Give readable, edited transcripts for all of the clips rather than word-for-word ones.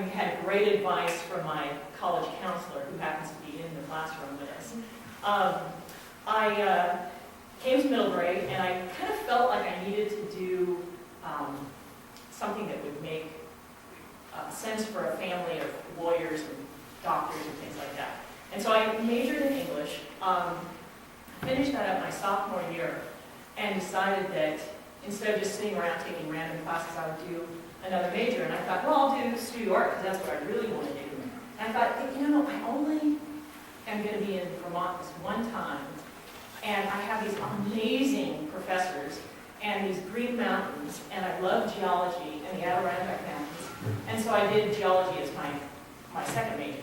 I had great advice from my college counselor, who happens to be in the classroom with us. I came to Middlebury, and I kind of felt like I needed to do something that would make sense for a family of lawyers and doctors and things like that. And so I majored in English, finished that up my sophomore year, and decided that instead of just sitting around taking random classes, I would do another major. And I thought, well, I'll do studio art because that's what I really want to do. And I thought, you know, I only am going to be in Vermont this one time, and I have these amazing professors and these green mountains, and I love geology and the Adirondack Mountains. And so I did geology as my second major.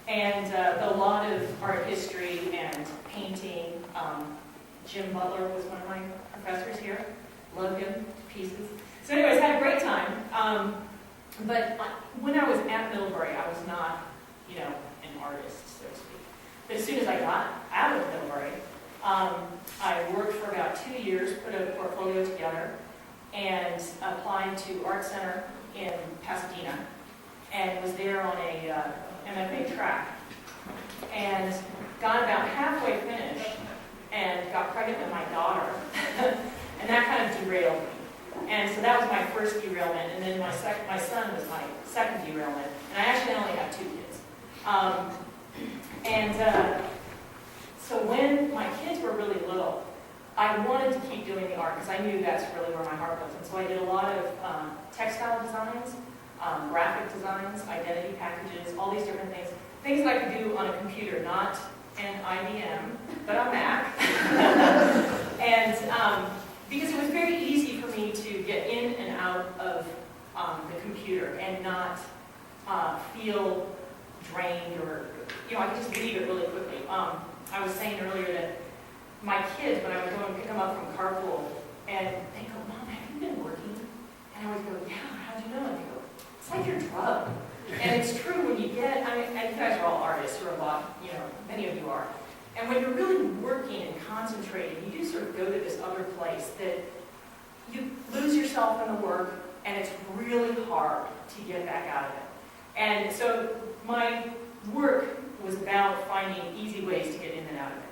And a lot of art history and painting. Jim Butler was one of my professors here. Love him to pieces. So anyways, had a great time. But when I was at Middlebury, I was not, you know, an artist, so to speak. But as soon as I got out of Middlebury, I worked for about 2 years, put a portfolio together, and applied to arts003 in Pasadena, and was there on a MFA track. And got about halfway finished, and got pregnant with my daughter, and that kind of derailed me. And so that was my first derailment, and then my son was my second derailment, and I actually only have 2 kids. So when my kids were really little, I wanted to keep doing the art because I knew that's really where my heart was. And so I did a lot of textile designs, graphic designs, identity packages, all these different things. Things that I could do on a computer, not an IBM, but a Mac. And because it was very easy for me to get in and out of the computer and not feel drained, or, you know, I could just leave it really quickly. I was saying earlier that my kids, when I would go and pick them up from carpool, and they go, "Mom, have you been working?" And I would go, "Yeah, how'd you know?" And they go, "It's like your drug." And it's true when you get, I mean, and you guys are all artists, or a lot, you know, many of you are. And when you're really working and concentrating, you do sort of go to this other place that you lose yourself in the work, and it's really hard to get back out of it. And so my work was about finding easy ways to get in and out of it.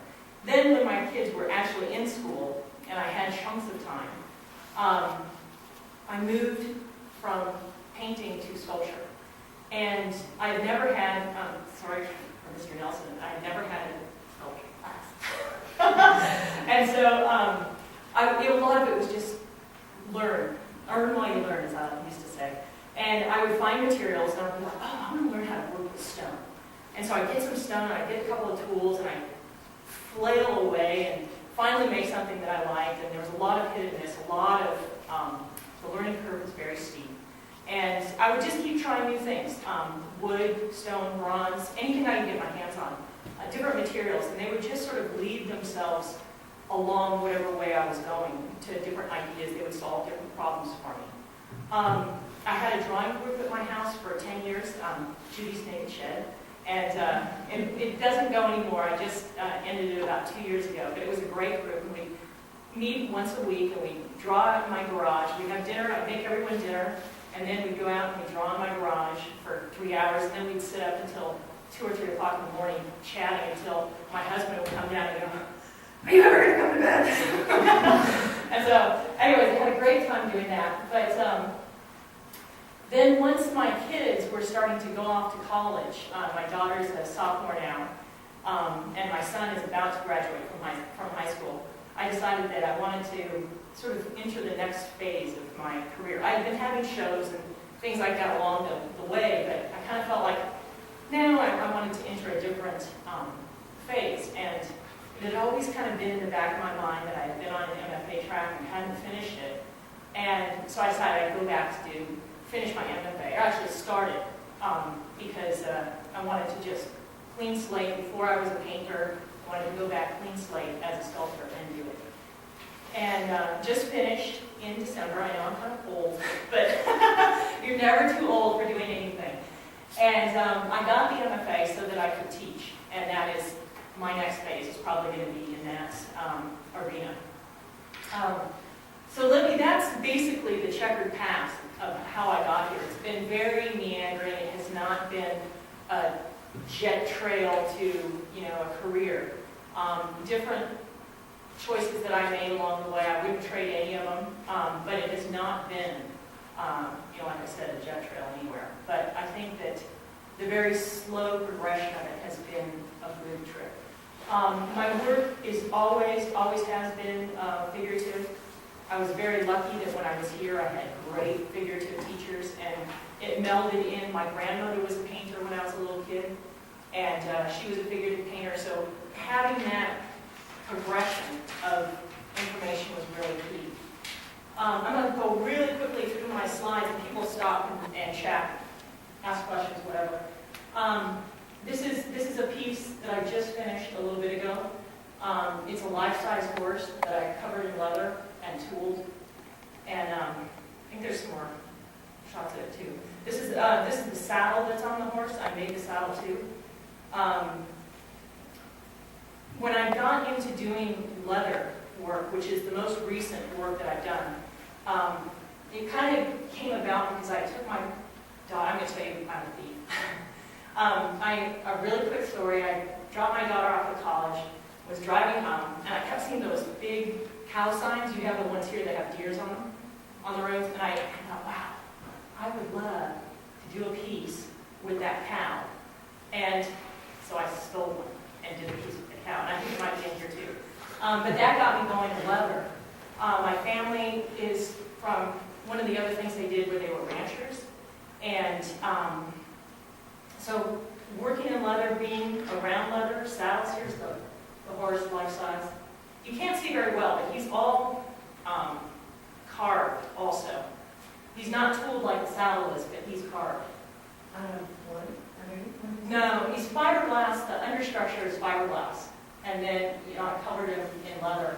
Then when my kids were actually in school, and I had chunks of time, I moved from painting to sculpture. And I had never had, sorry for Mr. Nelson, I had never had a sculpture class. And so a lot of it was just learn while you learn, as I used to say. And I would find materials, and I would be like, oh, I'm going to learn how to work with stone. And so I'd get some stone, and I'd get a couple of tools, and I'd flail away and finally make something that I liked. And there was a lot of hit and miss, a lot of, the learning curve was very steep. And I would just keep trying new things, wood, stone, bronze, anything I could get my hands on, different materials, and they would just sort of lead themselves along whatever way I was going to different ideas. They would solve different problems for me. I had a drawing group at my house for 10 years, Judy's Naked Shed, and it doesn't go anymore. I just ended it about 2 years ago, but it was a great group, and we'd meet once a week, and we'd draw out in my garage. We'd have dinner, I'd make everyone dinner, and then we'd go out and we'd draw in my garage for 3 hours, and then we'd sit up until 2 or 3 o'clock in the morning chatting until my husband would come down and go, "Are you ever going to come to bed?" And so, anyways, I had a great time doing that. But then once my kids were starting to go off to college, my daughter's a sophomore now, and my son is about to graduate from high school, I decided that I wanted to sort of enter the next phase of my career. I had been having shows and things like that along the way, but I kind of felt like now I wanted to enter a different phase. And it had always kind of been in the back of my mind that I had been on an MFA track and hadn't finished it. And so I decided I'd go back to finish my MFA. I actually started because I wanted to just clean slate. Before I was a painter, I wanted to go back clean slate as a sculptor and do it. And just finished in December. I know I'm kind of old, but you're never too old for doing anything. And I got the MFA so that I could teach, and that is my next phase is probably going to be in that arena. So that's basically the checkered path of how I got here. It's been very meandering jet trail to, a career. Different choices that I made along the way. I wouldn't trade any of them, but it has not been, like I said, a jet trail anywhere. But I think that the very slow progression of it has been a good trip. My work is always has been figurative. I was very lucky that when I was here, I had great figurative teachers, and it melded in. My grandmother was a painter when I was a little kid, and she was a figurative painter, so having that progression of information was really key. I'm going to go really quickly through my slides, and people stop and chat, ask questions, whatever. This is a piece that I just finished a little bit ago. It's a life-size horse that I covered in leather and tooled, and I think there's some more shots of it too. This is the saddle that's on the horse. I made the saddle too. When I got into doing leather work, which is the most recent work that I've done, it kind of came about because I took my daughter. I'm going to tell you I'm a thief. A really quick story. I dropped my daughter off at college, was driving home, and I kept seeing those big cow signs. You have the ones here that have deers on them, on the roads, and I thought, wow, I would love to do a piece with that cow. And so I stole one and did a piece with the cow, and I think it might be in here too. But that got me going in leather. My family is from one of the other things they did where they were ranchers, and so working in leather, being around leather, saddles, here's the horse life size. You can't see very well, but he's all carved also. He's not tooled like the saddle is, but he's carved. No, he's fiberglass. The understructure is fiberglass. And then I covered him in leather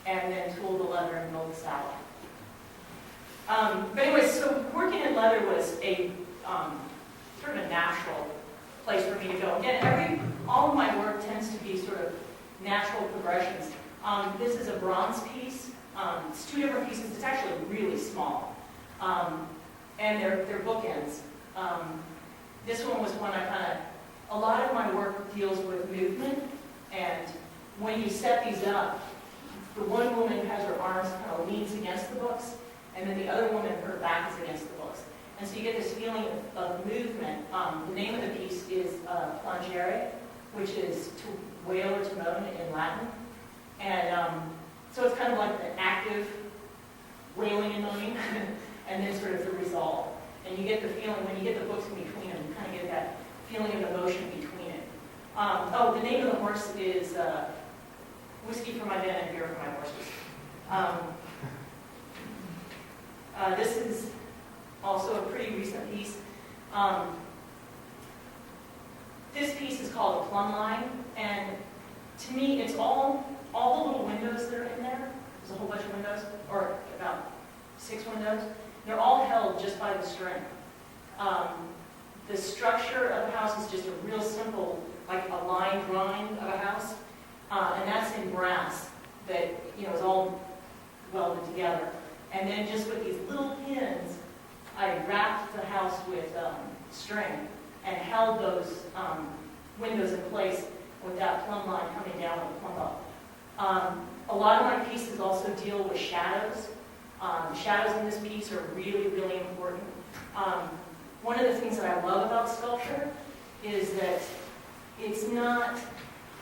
and then tooled the leather and milled the saddle. But anyway, so working in leather was a sort of a natural place for me to go. Again, all of my work tends to be sort of natural progressions. This is a bronze piece. It's two different pieces. It's actually really small. And they're bookends. This one was one a lot of my work deals with movement, and when you set these up, the one woman has her arms kind of leans against the books, and then the other woman, her back is against the books. And so you get this feeling of movement. The name of the piece is plangere, which is to wail or to moan in Latin. And so it's kind of like the active wailing and moaning, and then sort of the resolve. And you get the feeling, when you get the books in between them, you kind of get that feeling of emotion between it. The name of the horse is Whiskey for My Men and Beer for My Horses. This is also a pretty recent piece. This piece is called a plumb line, and to me, it's all the little windows that are in there. There's a whole bunch of windows, or about 6 windows. They're all held just by the string. The structure of the house is just a real simple, like a line drawing of a house, and that's in brass that is all welded together. And then just with these little pins, I wrapped the house with string and held those windows in place with that plumb line coming down with the plumb up. A lot of my pieces also deal with shadows. Shadows in this piece are really, really important. One of the things that I love about sculpture is that it's not...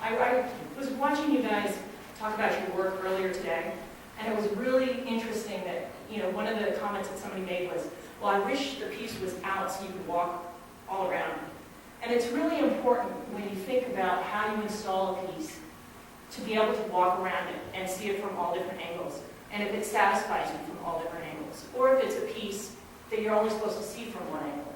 I was watching you guys talk about your work earlier today, and it was really interesting that, one of the comments that somebody made was, well, I wish the piece was out so you could walk all around it. And it's really important when you think about how you install a piece to be able to walk around it and see it from all different angles. And if it satisfies you from all different angles. Or if it's a piece that you're only supposed to see from one angle.